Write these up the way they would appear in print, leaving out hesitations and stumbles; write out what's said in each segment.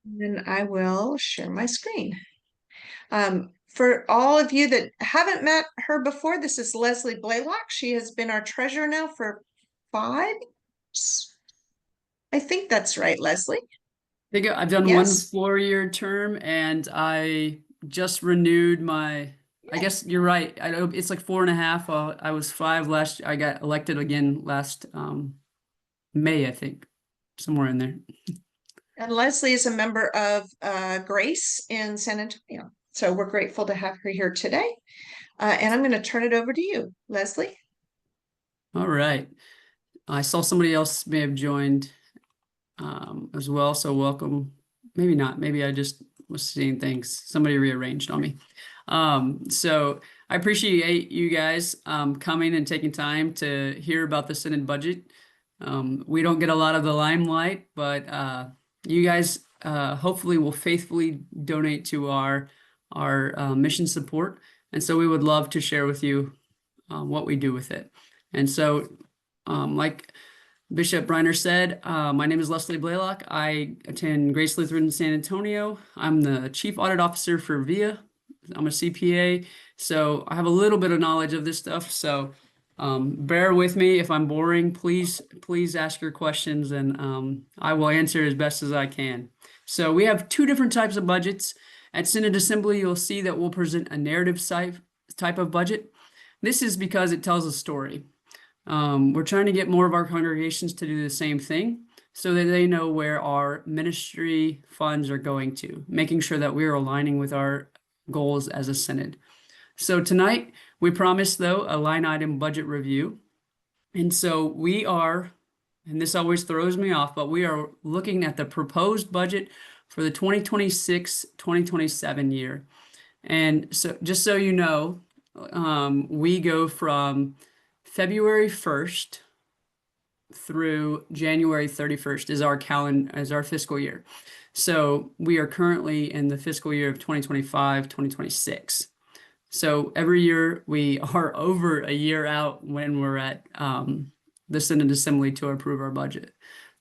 And I will share my screen. For all of you that haven't met her before, this is Leslie Blaylock. She has been our treasurer now for 5 years. I think that's right, Leslie. I think I've done one Yes. 4-year term and I just renewed I Yeah. guess you're right. I know it's like 4.5. I was 5 last, I got elected again last May, I think, somewhere in there. And Leslie is a member of Grace in San Antonio. So we're grateful to have her here today. And I'm going to turn it over to you, Leslie. All right. I saw somebody else may have joined as well, so welcome. Maybe not. Maybe I just was seeing things. Somebody rearranged on me. So I appreciate you guys coming and taking time to hear about the Synod budget. We don't get a lot of the limelight, but you guys hopefully will faithfully donate to our mission support, and so we would love to share with you what we do with it. And so, like Bishop Briner said, my name is Leslie Blaylock. I attend Grace Lutheran in San Antonio. I'm the Chief Audit Officer for VIA. I'm a CPA, so I have a little bit of knowledge of this stuff. So bear with me if I'm boring. Please ask your questions, and I will answer as best as I can. So we have two different types of budgets. At Synod Assembly, you'll see that we'll present a narrative type of budget. This is because it tells a story. We're trying to get more of our congregations to do the same thing so that they know where our ministry funds are going to, making sure that we are aligning with our goals as a synod. So tonight, we promised, though, a line item budget review. And so we are, and this always throws me off, but we are looking at the proposed budget for the 2026-2027 year. And so just so you know, we go from February 1st through January 31st is our fiscal year. So we are currently in the fiscal year of 2025, 2026. So every year we are over a year out when we're at the Synod Assembly to approve our budget.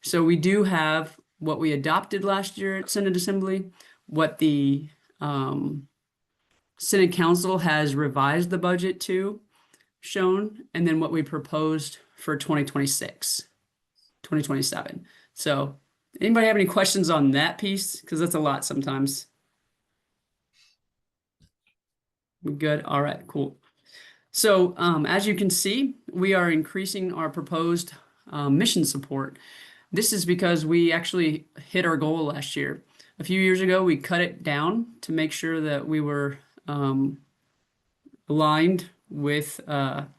So we do have what we adopted last year at Synod Assembly, what the Synod Council has revised the budget to, shown, and then what we proposed for 2026, 2027. So anybody have any questions on that piece? Because that's a lot sometimes. We good? All right, cool. So as you can see, we are increasing our proposed mission support. This is because we actually hit our goal last year. A few years ago, we cut it down to make sure that we were aligned with what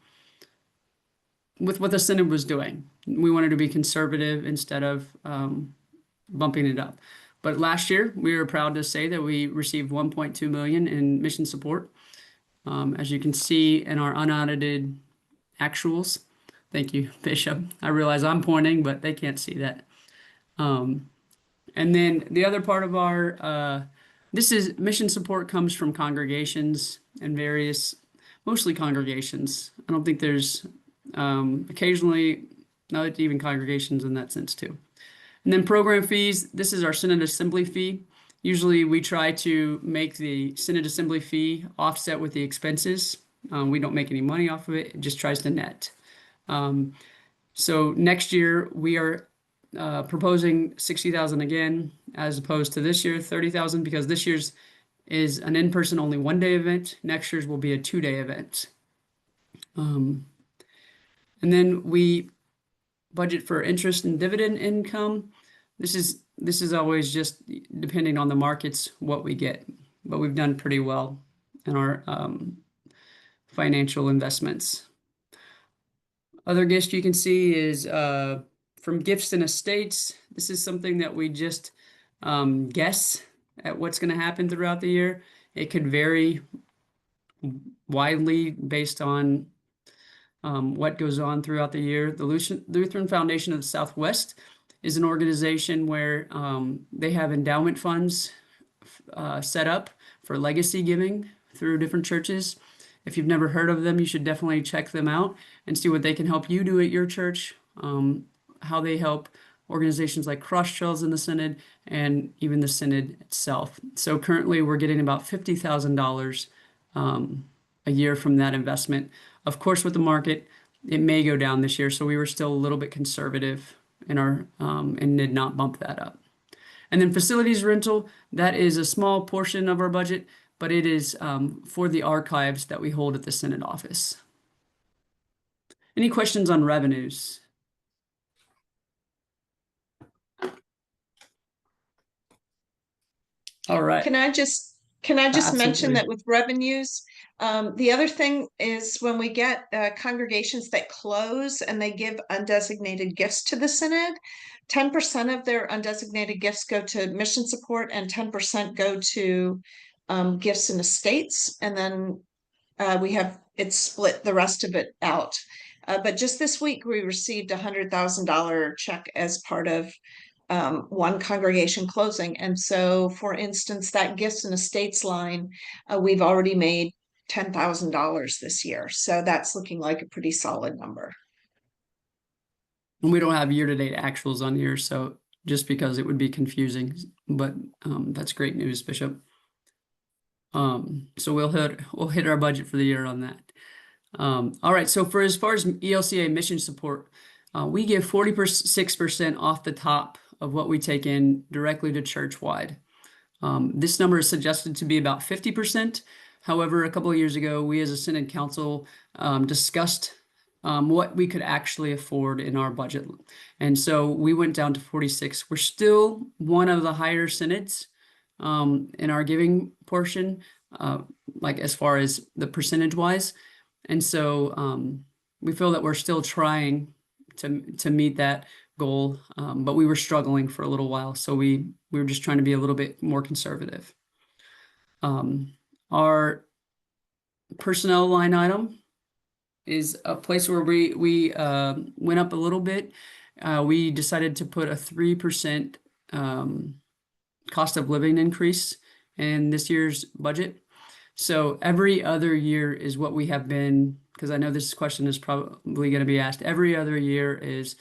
the Synod was doing. We wanted to be conservative instead of bumping it up. But last year, we were proud to say that we received 1.2 million in mission support. As you can see in our unaudited actuals. Thank you, Bishop. I realize I'm pointing, but they can't see that. And then the other part of our this is mission support comes from congregations and mostly congregations. I don't think there's occasionally not even congregations in that sense too. And then program fees, this is our Synod Assembly fee. Usually we try to make the Synod Assembly fee offset with the expenses. We don't make any money off of it. It just tries to net. So next year we are proposing 60,000 again, as opposed to this year 30,000, because this year's is an in-person only 1-day event. Next year's will be a 2-day event. And then we budget for interest and dividend income. This is always just depending on the markets what we get, but we've done pretty well in our financial investments. Other gifts you can see is from gifts and estates. This is something that we just guess at what's going to happen throughout the year. It could vary widely based on what goes on throughout the year. The Lutheran Foundation of the Southwest is an organization where they have endowment funds set up for legacy giving through different churches. If you've never heard of them, you should definitely check them out and see what they can help you do at your church, how they help organizations like Cross Trails in the Synod, and even the Synod itself. So currently we're getting about $50,000 a year from that investment. Of course, with the market, it may go down this year, so we were still a little bit conservative in our and did not bump that up. And then facilities rental, that is a small portion of our budget, but it is for the archives that we hold at the Synod office. Any questions on revenues? All right. Can I just mention Absolutely. that with revenues, the other thing is when we get congregations that close and they give undesignated gifts to the Synod, 10% of their undesignated gifts go to mission support and 10% go to gifts and estates. And then we have it split the rest of it out. But just this week, we received $100,000 check as part of one congregation closing. And so, for instance, that gifts and estates line, we've already made $10,000 this year. So that's looking like a pretty solid number. And we don't have year-to-date actuals on here, so just because it would be confusing, but that's great news, Bishop. So we'll hit our budget for the year on that. All right, so for as far as ELCA mission support, we give 46% off the top of what we take in directly to church-wide. This number is suggested to be about 50%. However, a couple of years ago, we as a Synod Council discussed what we could actually afford in our budget. And so we went down to 46. We're still one of the higher synods in our giving portion, like as far as the percentage-wise. And so we feel that we're still trying to meet that goal, but we were struggling for a little while. So we were just trying to be a little bit more conservative. Our personnel line item is a place where we went up a little bit. We decided to put a 3% cost of living increase in this year's budget. So every other year is what we have been, because I know this question is probably going to be asked. Every other year is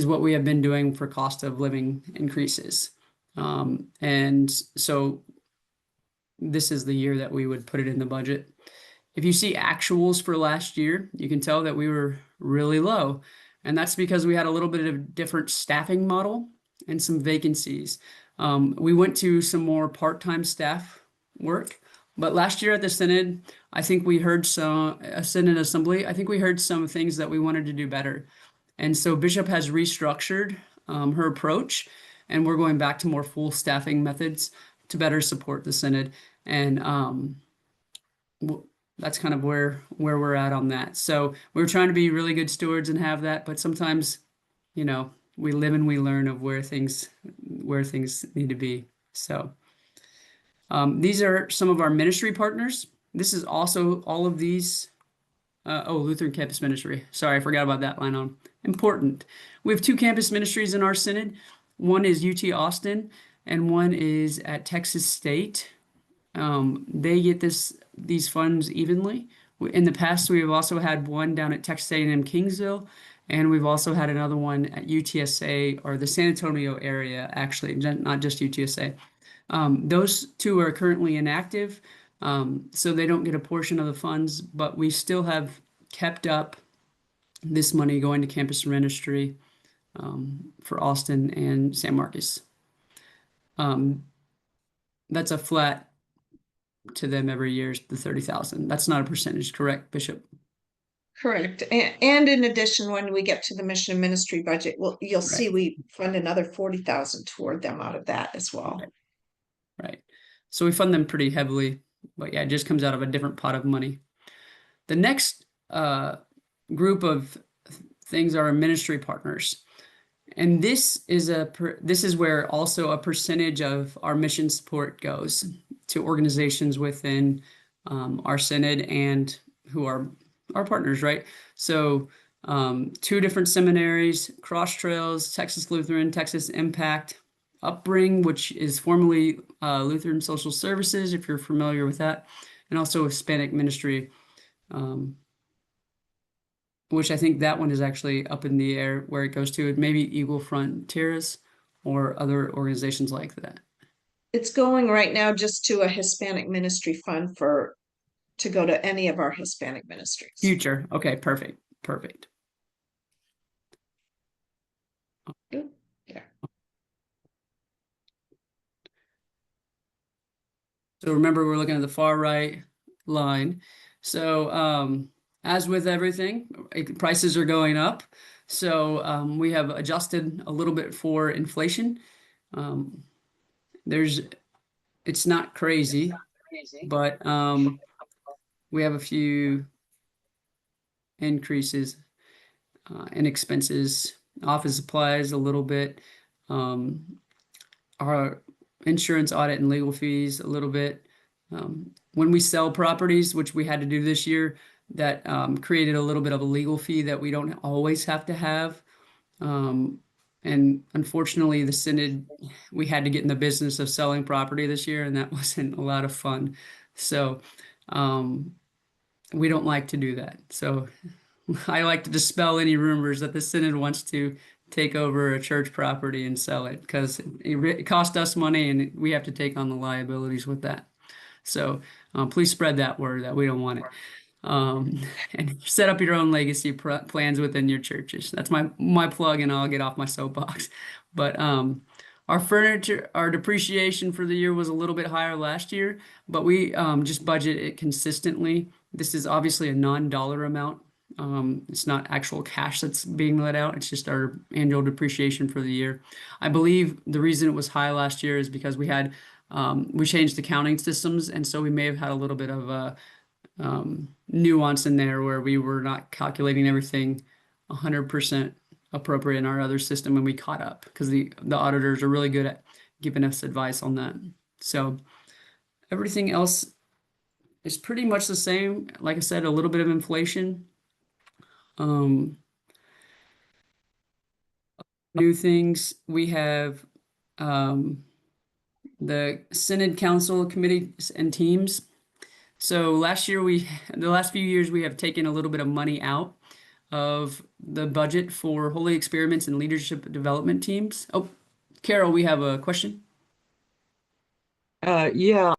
what we have been doing for cost of living increases. And so this is the year that we would put it in the budget. If you see actuals for last year, you can tell that we were really low. And that's because we had a little bit of a different staffing model and some vacancies. We went to some more part-time staff work. But last year at the Synod, I think we heard a Synod assembly. I think we heard some things that we wanted to do better. And so Bishop has restructured her approach, and we're going back to more full staffing methods to better support the Synod. And that's kind of where we're at on that. So we're trying to be really good stewards and have that, but sometimes, you know, we live and we learn of where things need to be. So these are some of our ministry partners. This is also all of these. Lutheran Campus Ministry. Sorry, I forgot about that line on. Important. We have two campus ministries in our Synod. One is UT Austin, and one is at Texas State. They get these funds evenly. In the past, we have also had one down at Texas A&M Kingsville, and we've also had another one at UTSA, or the San Antonio area, actually, not just UTSA. Those two are currently inactive, so they don't get a portion of the funds, but we still have kept up this money going to campus ministry for Austin and San Marcos. That's a flat to them every year, the 30,000. That's not a percentage, correct, Bishop? Correct. And in addition, when we get to the mission and ministry budget, you'll see we fund another 40,000 toward them out of that as well. Right. So we fund them pretty heavily, but yeah, it just comes out of a different pot of money. The next group of things are ministry partners. And this is where also a percentage of our mission support goes to organizations within our Synod and who are our partners, right? So two different seminaries, Cross Trails, Texas Lutheran, Texas Impact, Upbring, which is formerly Lutheran Social Services, if you're familiar with that, and also Hispanic Ministry, which I think that one is actually up in the air where it goes to. Maybe Eagle Front Terrace or other organizations like that. It's going right now just to a Hispanic ministry fund to go to any of our Hispanic ministries. Future. Okay, perfect. Perfect. Good. Yeah. So remember, we're looking at the far right line. So as with everything, prices are going up. So we have adjusted a little bit for inflation. Um, it's not crazy, but we have a few increases in expenses, office supplies a little bit, our insurance audit and legal fees a little bit. When we sell properties, which we had to do this year, that created a little bit of a legal fee that we don't always have to have. And unfortunately, the Synod, we had to get in the business of selling property this year, and that wasn't a lot of fun. So we don't like to do that. So I like to dispel any rumors that the Synod wants to take over a church property and sell it because it cost us money and we have to take on the liabilities with that. So please spread that word that we don't want it. And set up your own legacy plans within your churches. That's my plug, and I'll get off my soapbox. But our furniture, our depreciation for the year was a little bit higher last year, but we just budget it consistently. This is obviously a non-dollar amount. It's not actual cash that's being let out. It's just our annual depreciation for the year. I believe the reason it was high last year is because we changed accounting systems, and so we may have had a little bit of nuance in there where we were not calculating everything 100% appropriate in our other system, and we caught up because the auditors are really good at giving us advice on that. So everything else is pretty much the same. Like I said, a little bit of inflation. New things we have the Synod Council committees and teams. So the last few years, we have taken a little bit of money out of the budget for Holy Experiments and leadership development teams. Oh, Carol, we have a question. Yeah,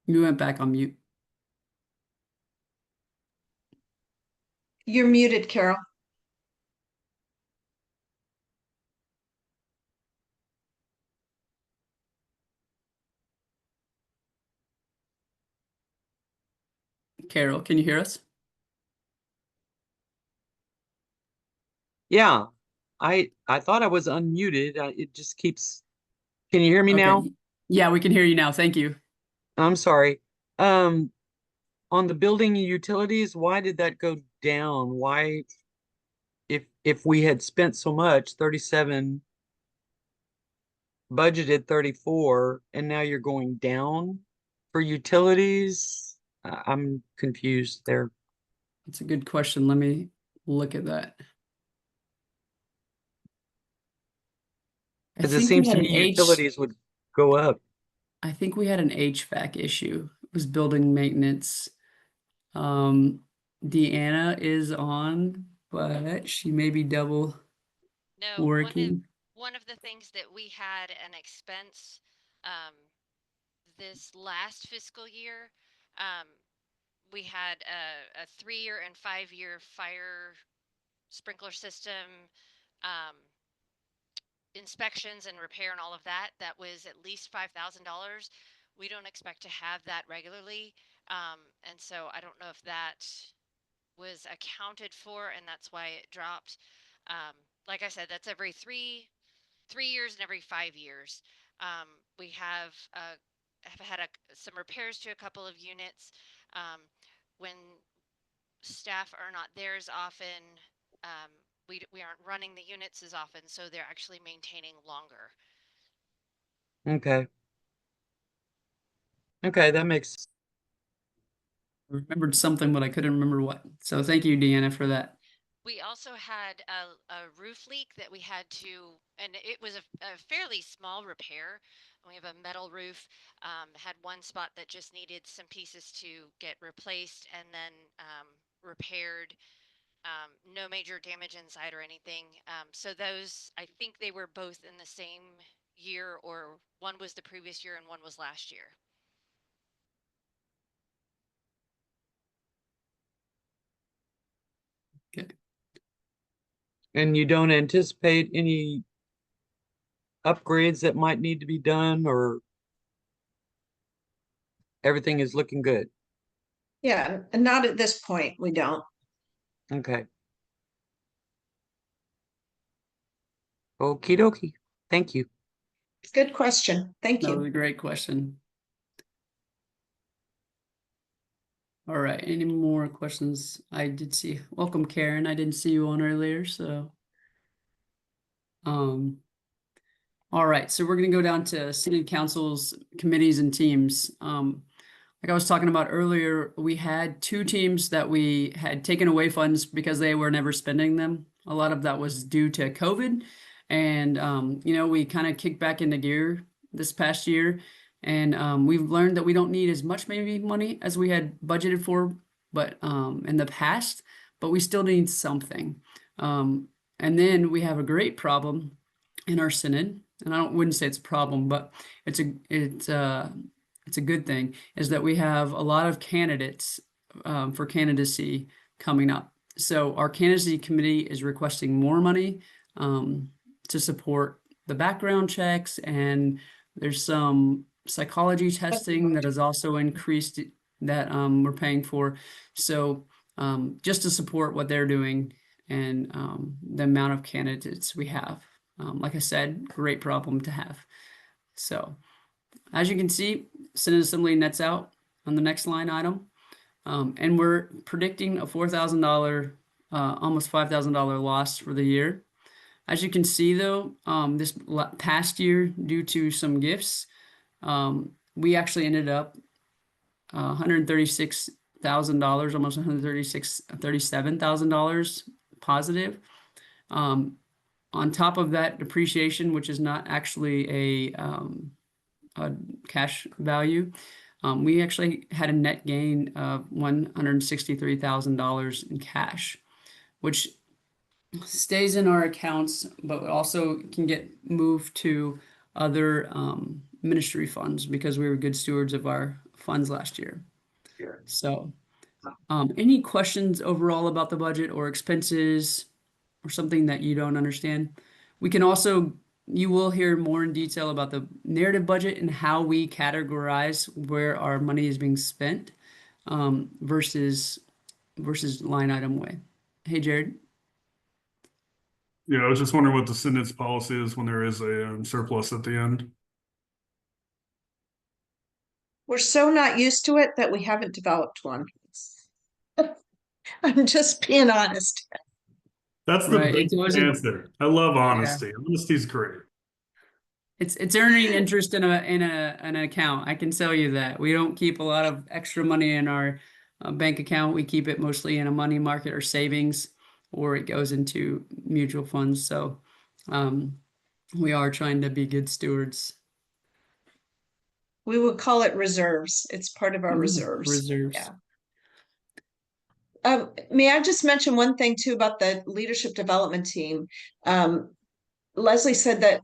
You went back on mute. You're muted, Carol. Carol, can you hear us? yeah. I thought I was unmuted. It just keeps. Can you hear me now? Okay. Yeah, we can hear you now. Thank you. I'm sorry. On the building and utilities, why did that go down? Why, if we had spent so much, 37, budgeted 34, and now you're going down for utilities? I'm confused there. That's a good question. Let me look at that. I Because it think we seems had to an me utilities would go up. I think we had an HVAC issue. It was building maintenance. Deanna is on, but she may be double No, working. one of the things that we had an expense this last fiscal year, we had a 3-year and 5-year fire sprinkler system inspections and repair and all of that. That was at least $5,000. We don't expect to have that regularly, and so I don't know if that was accounted for, and that's why it dropped. Like I said, that's every 3 years and every 5 years. We have had some repairs to a couple of units. When staff are not there as often, we aren't running the units as often, so they're actually maintaining longer. Okay. Okay, that makes. I remembered something, but I couldn't remember what. So thank you, Deanna, for that. We also had a roof leak that we had to, and it was a fairly small repair. We have a metal roof, had one spot that just needed some pieces to get replaced and then repaired. No major damage inside or anything. So those, I think they were both in the same year, or one was the previous year and one was last year. And you don't anticipate any upgrades that might need to be done, or everything is looking good? Yeah, and not at this point, we don't. Okay. Okie dokie. Thank you. Good question. Thank That was you. a great question. All right, any more questions? I did see, welcome Karen, I didn't see you on earlier, so. All right, so we're gonna go down to city council's committees and teams. Like I was talking about earlier, we had 2 teams that we had taken away funds because they were never spending them. A lot of that was due to COVID. And, you know, we kind of kicked back into gear this past year. And we've learned that we don't need as much maybe money as we had budgeted for, but in the past, but we still need something. And then we have a great problem in our synod, and wouldn't say it's a problem, but it's a good thing, is that we have a lot of candidates for candidacy coming up. So our candidacy committee is requesting more money to support the background checks, and there's some psychology testing that has also increased that we're paying for. So just to support what they're doing and the amount of candidates we have. Like I said, great problem to have. So as you can see, Synod Assembly nets out on the next line item. And we're predicting a $4,000, almost $5,000 loss for the year. As you can see though, this past year, due to some gifts, we actually ended up $136,000, almost $37,000 positive. On top of that depreciation, which is not actually a cash value, we actually had a net gain of $163,000 in cash, which stays in our accounts, but also can get moved to other ministry funds because we were good stewards of our funds last year. So any questions overall about the budget or expenses or something that you don't understand? We can also, you will hear more in detail about the narrative budget and how we categorize where our money is being spent versus line item way. Hey, Jared. Yeah, I was just wondering what the Synod's policy is when there is a surplus at the end. We're so not used to it that we haven't developed one. I'm just being honest. That's the Right, best it's always answer. I love honesty. Honesty's great. it's earning interest in an account. I can tell you that. We don't keep a lot of extra money in our bank account. We keep it mostly in a money market or savings, or it goes into mutual funds. So we are trying to be good stewards. We would call it reserves. It's part of our reserves. Reserves. Yeah. May I just mention one thing too about the leadership development team? Leslie said that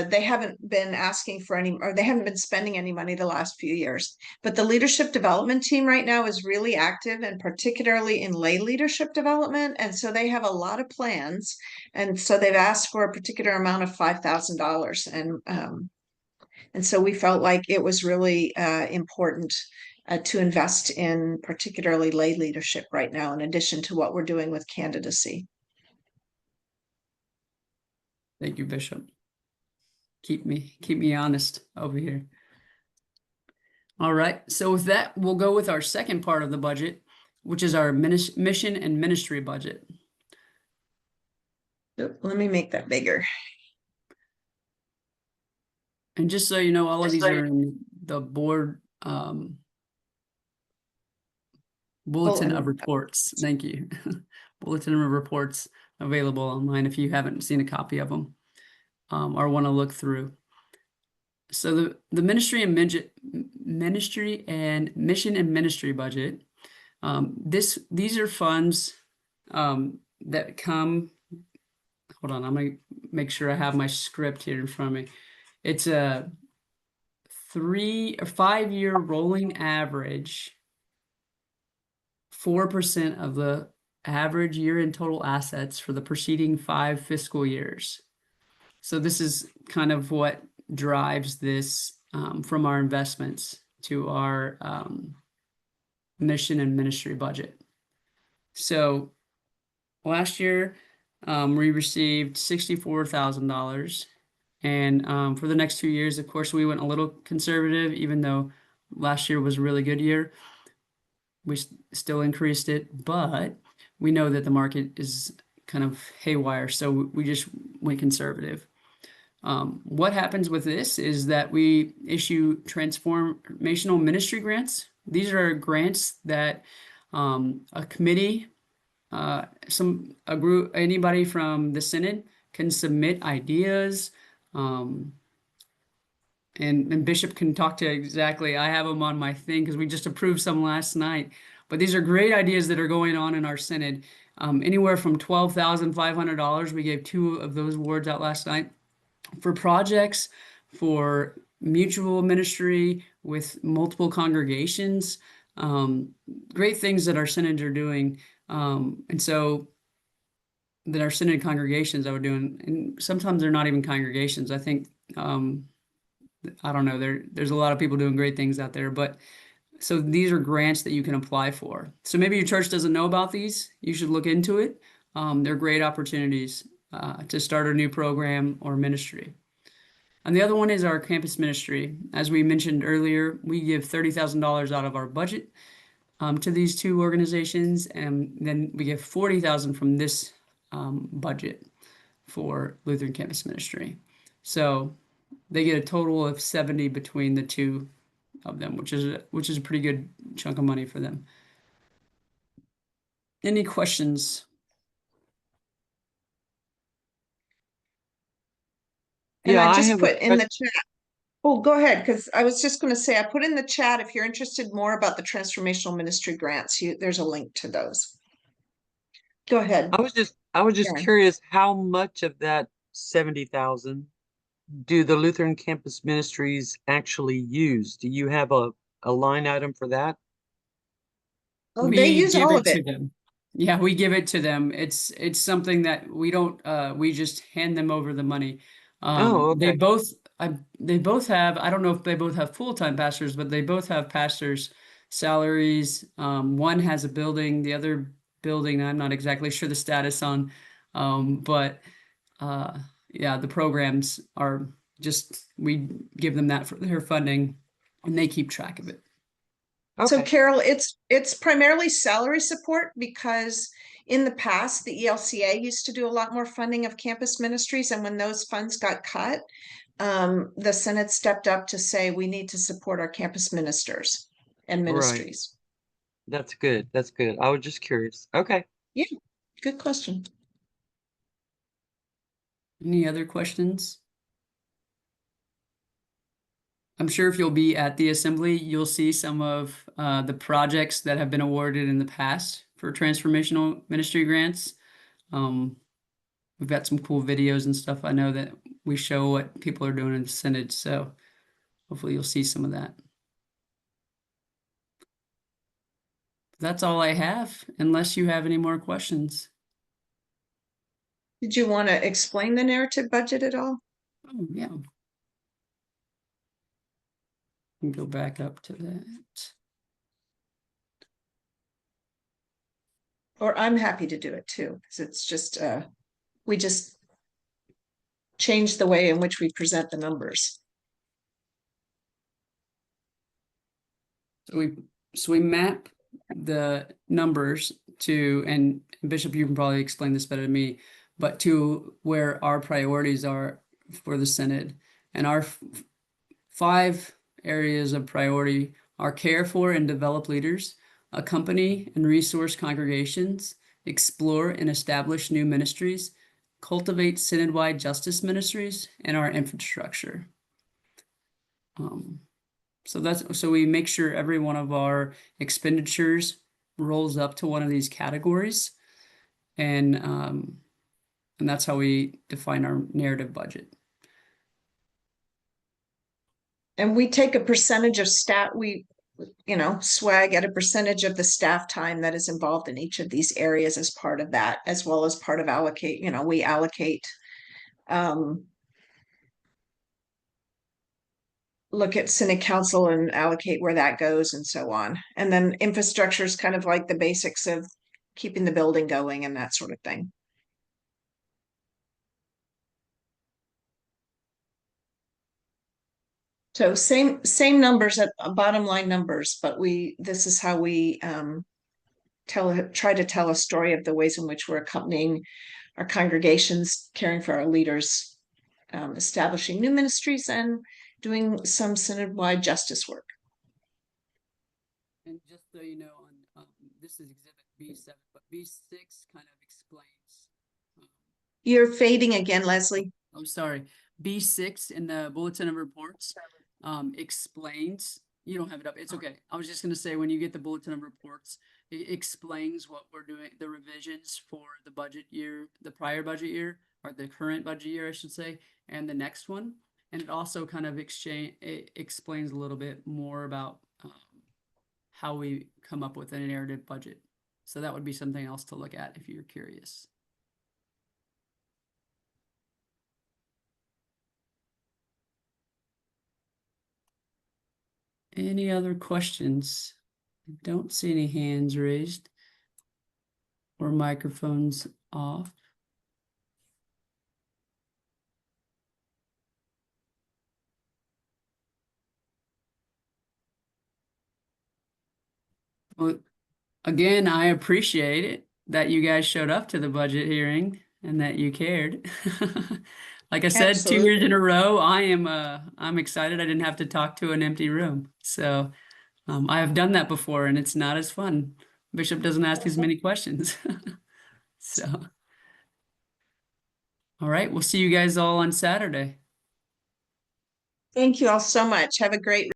they haven't been asking for any, or they haven't been spending any money the last few years. But the leadership development team right now is really active, and particularly in lay leadership development. And so they have a lot of plans. And so they've asked for a particular amount of $5,000. And so we felt like it was really important to invest in particularly lay leadership right now, in addition to what we're doing with candidacy. Thank you, Bishop. Keep me honest over here. All right, so with that, we'll go with our second part of the budget, which is our mission and ministry budget. Let me make that bigger. And just so you know, all of these are in the board bulletin of reports. Thank you. Bulletin of reports available online if you haven't seen a copy of them or want to look through. So the ministry and ministry and mission and ministry budget. These are funds that come. Hold on, I'm gonna make sure I have my script here in front of me. It's a 3 or 5 year rolling average, 4% of the average year in total assets for the preceding 5 fiscal years. So this is kind of what drives this from our investments to our mission and ministry budget. So last year, we received $64,000. And for the next 2 years, of course, we went a little conservative, even though last year was a really good year. We still increased it, but we know that the market is kind of haywire, so we just went conservative. What happens with this is that we issue transformational ministry grants. These are grants that a committee, a group, anybody from the Synod can submit ideas. And Bishop can talk to exactly, I have them on my thing because we just approved some last night. But these are great ideas that are going on in our Synod. Anywhere from $12,500. We gave 2 of those awards out last night for projects, for mutual ministry with multiple congregations. Great things that our Synods are doing. And so that our Synod congregations are doing, and sometimes they're not even congregations. I think, I don't know, there's a lot of people doing great things out there, but so these are grants that you can apply for. So maybe your church doesn't know about these. You should look into it. They're great opportunities to start a new program or ministry. And the other one is our campus ministry. As we mentioned earlier, we give $30,000 out of our budget to these 2 organizations, and then we give $40,000 from this budget for Lutheran Campus Ministry. So they get a total of 70 between the 2 of them, which is a pretty good chunk of money for them. Any questions? And Yeah, I I just have a put in the chat. Oh, go ahead, because I was just going to say, I put in the chat, if you're interested more about the transformational ministry grants, there's a link to those. Go ahead. I was just Karen. curious, how much of that 70,000 do the Lutheran Campus Ministries actually use? Do you have a line item for that? Oh, they use give all it of it. to them. Yeah, we give it to them. It's something that we don't we just hand them over the money. Oh, They okay. both have, I don't know if they both have full-time pastors, but they both have pastors' salaries. One has a building, the other building, I'm not exactly sure the status on. But yeah, the programs are just, we give them that for their funding and they keep track of it. So Okay. Carol, it's primarily salary support, because in the past, the ELCA used to do a lot more funding of campus ministries, and when those funds got cut, the Synod stepped up to say we need to support our campus ministers and Right. ministries. That's good. That's good. I was just curious. Okay. Good question. Any other questions? I'm sure if you'll be at the assembly, you'll see some of the projects that have been awarded in the past for transformational ministry grants. We've got some cool videos and stuff. I know that we show what people are doing in the Synod, so hopefully you'll see some of that. That's all I have, unless you have any more questions. Did you want to explain the narrative budget at all? Oh, yeah. Can go back up to that. Or I'm happy to do it too, because it's just, we just changed the way in which we present the numbers. So we map the numbers to, and Bishop, you can probably explain this better than me, but to where our priorities are for the Synod. And our 5 areas of priority are care for and develop leaders, accompany and resource congregations, explore and establish new ministries, cultivate Synod-wide justice ministries, and our infrastructure. So we make sure every one of our expenditures rolls up to one of these categories. And that's how we define our narrative budget. And we take a percentage of staff, swag at a percentage of the staff time that is involved in each of these areas as part of that, as well as part of allocate, we allocate. Look at city council and allocate where that goes and so on. And then infrastructure is kind of like the basics of keeping the building going and that sort of thing. So same numbers at bottom line numbers, but this is how we try to tell a story of the ways in which we're accompanying our congregations, caring for our leaders, establishing new ministries, and doing some synod-wide justice work. And just so you know, on this is exhibit B7, but B6 kind of explains. You're fading again, Leslie. I'm sorry. B6 in the bulletin of reports explains. You don't have it up. It's okay. I was just going to say, when you get the bulletin of reports, it explains what we're doing, the revisions for the budget year, the prior budget year, or the current budget year, I should say, and the next one. And it also kind of explains a little bit more about how we come up with a narrative budget. So that would be something else to look at if you're curious. Any other questions? I don't see any hands raised or microphones off. Well, again, I appreciate it that you guys showed up to the budget hearing and that you cared. Like I said, 2 years in a row, I'm excited I didn't have to talk to an empty room. So I have done that before and it's not as fun. Bishop doesn't ask as many questions. So, all right, we'll see you guys all on Saturday. Thank you all so much. Have a great